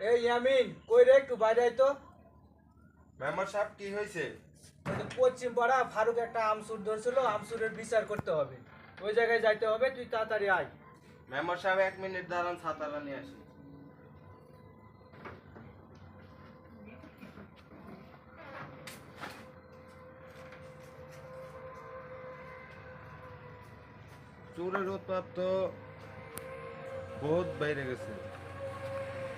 এই ইয়ামিন কই রে, একটু বাইরে আয় তো। মেম্বার সাহেব কি হয়েছে? ওই যে পশ্চিম পাড়া ফারুক একটা আমসুর ধরছিল, আমসুরের বিচার করতে হবে, ওই জায়গায় যাইতে হবে, তুই তাড়াতাড়ি আয়। মেম্বার সাহেব 1 মিনিট দাঁড়ান, ছাতাটা নিয়ে আসি। চোরের উৎপাত তো বহুত বাইরে গেছে।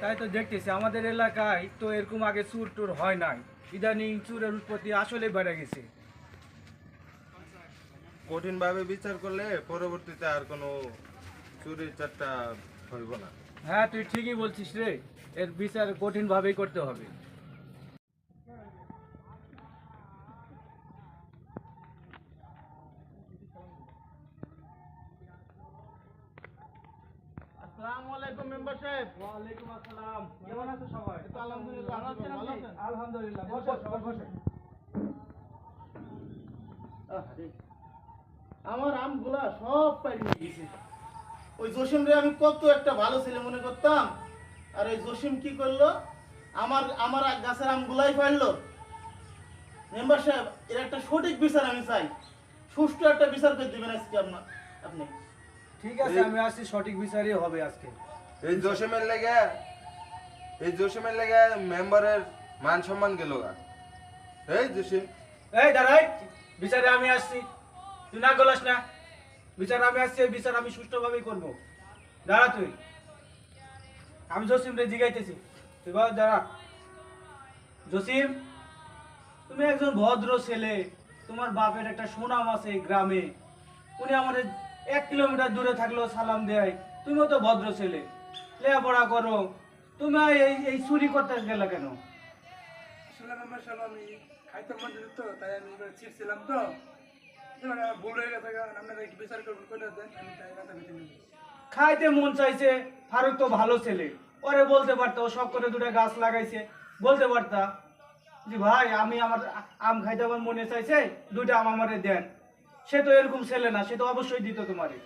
তাই তো দেখতেছি আমাদের এলাকায় তো এরকম আগে চুর টুর হয় নাই, ইদানিং চুরের উৎপত্তি আসলে বেড়ে গেছে। কঠিন ভাবে বিচার করলে পরবর্তীতে আর কোনো চুরির চারটা হইব না। হ্যাঁ তুই ঠিকই বলছিস রে, এর বিচার কঠিন ভাবেই করতে হবে। আসসালামু আলাইকুম মেম্বার সাহেব। ওয়ালাইকুম আসসালাম, কেমন আছো সবাই? তো আলহামদুলিল্লাহ, ভালো আছেন আপনি? আলহামদুলিল্লাহ, বসো সবাই বসো। আমার আমগুলা সব পাইরে নিয়ে গেছে। ওই জসিম রে আমি কত একটা ভালো ছেলে মনে করতাম, আর ওই জসিম কি করলো, আমার আমার গাছের আমগুলাই পাইলো। মেম্বার সাহেব, এর একটা সঠিক বিচার আমি চাই, সুষ্ঠু একটা বিচার করে দিবেন আজকে আপনি। ঠিক আছে, আমি আসছি, সঠিক বিচারই হবে আজকে। এই জসিমের লেগে মেম্বারের মান সম্মান গেল গা। এই জসিম, এই দাঁড়াই, বিচারে আমি আসছি, তুই না গলাস না। বিচার আমি আসছি, এই বিচার আমি সুষ্ঠুভাবেই করবো। দাঁড়া তুই, আমি জসিম রে জিগাইতেছি, তুই বল দাঁড়া। জসিম, তুমি একজন ভদ্র ছেলে, তোমার বাপের একটা সুনাম আছে এই গ্রামে, উনি আমাদের 1 কিলোমিটার দূরে থাকলেও সালাম দেয়, তুমিও তো ভদ্র ছেলে, লেখাপড়া করো, তুমি আর এই এই চুরি করতে গেলে কেন? আসলে মেম্বার সাহেব আমি খাইতে মন দিত তো, তাই আমি এবার ছিটছিলাম তো, এবার আমার ভুল হয়ে গেছে, কারণ আপনারা একটু বিচার করবেন করে দেন, আমি তাই মাথা ভিতরে নিয়ে গেছি। খাইতে মন চাইছে, ফারুক তো ভালো ছেলে, ওরে বলতে পারতো, ও শখ করে 2টা গাছ লাগাইছে, বলতে পারতা যে ভাই আমি আমার আম খাইতে আমার মনে চাইছে, 2টা আম আমারে দেন। সে তো এরকম ছেলে না, সে তো অবশ্যই দিত তোমারে।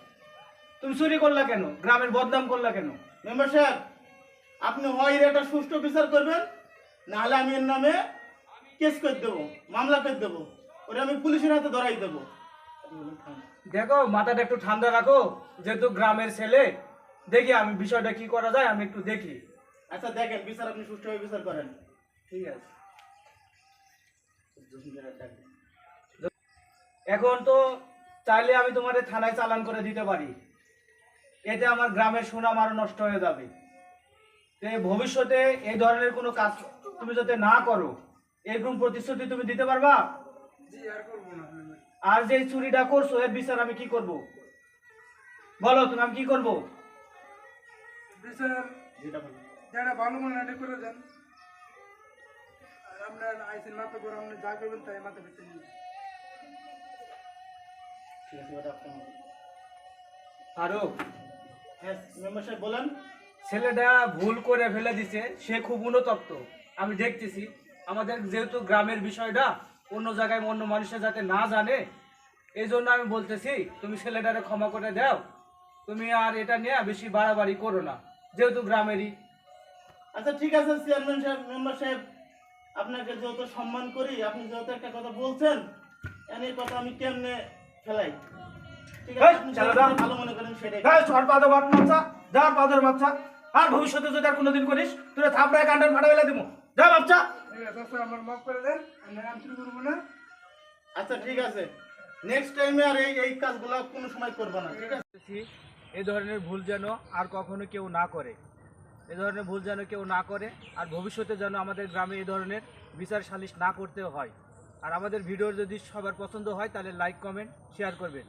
তুমি চুরি করলা কেন, গ্রামের বদনাম করলা কেন? মেম্বার সাহেব, আপনি হয় এর একটা সুষ্ঠু বিচার করবেন, নাহলে আমি এর নামে কেস করে দেবো, মামলা করে দেবো, ওরে আমি পুলিশের হাতে ধরাই দেবো। দেখো, মাথাটা একটু ঠান্ডা রাখো, যেহেতু গ্রামের ছেলে, দেখি আমি বিষয়টা কি করা যায়, আমি একটু দেখি। আচ্ছা দেখেন, বিচার আপনি সুষ্ঠুভাবে বিচার করেন। ঠিক আছে, এখন তো চাইলে আমি তোমার থানায় চালান করে দিতে পারি, এতে আমার গ্রামের সুনাম আরো নষ্ট হয়ে যাবে। তো এই ভবিষ্যতে এই ধরনের কোনো কাজ তুমি যাতে না করো, এরকম প্রতিশ্রুতি তুমি দিতে পারবা? জি, আর করবো না মেম্বার। আর যে চুরিটা করছো, এর বিচার আমি কি করব? বলো তুমি, আমি কি করব? বিচার যারা ভালো মনে হয় করে দেন, আর আপনার আইসেন মাথা করে আপনি যা করবেন তাই মাথা ভিতরে নিয়ে গেছি। ঠিক আছে, ওটা আপনার মতো। ফারুক, হ্যাঁ মেম্বার সাহেব বলেন। ছেলেটা ভুল করে ফেলে দিছে, সে খুব অনুতপ্ত, আমি দেখতেছি। আমাদের যেহেতু গ্রামের বিষয়টা অন্য জায়গায় অন্য মানুষের যাতে না জানে, এই জন্য আমি বলতেছি তুমি ছেলেটারে ক্ষমা করে দাও, তুমি আর এটা নিয়ে বেশি বাড়াবাড়ি করো না, যেহেতু গ্রামেরই। আচ্ছা ঠিক আছে চেয়ারম্যান সাহেব, মেম্বার সাহেব, আপনাকে যেহেতু সম্মান করি, আপনি যেহেতু একটা কথা বলছেন, এই কথা আমি কেমনে ফেলাই? ঠিক আছে, আপনি চলো যেটা দাও। ভালো মনে করেন সেটাই। ছড় পাদর বাচ্চা, যা পাদর বাচ্চা, আর ভবিষ্যতে যদি আর কোনোদিন করিস তোরা থাপড়ায় কান্ডার ফাটা ফেলে দিব, যা বাচ্চা। ঠিক আছে, দোস্ত, আমার মাফ করে দেন, আমি নাম শুরু করবো না। আচ্ছা ঠিক আছে, নেক্সট টাইমে আর এই কাজগুলো কোনো সময় করবো না, ঠিক আছে? এই ধরনের ভুল যেন আর কখনো কেউ না করে, এই ধরনের ভুল যেন কেউ না করে, আর ভবিষ্যতে যেন আমাদের গ্রামে এই ধরনের বিচার সালিশ না করতে হয়। আর আমাদের ভিডিও যদি সবার পছন্দ হয় তাহলে লাইক, কমেন্ট, শেয়ার করবেন।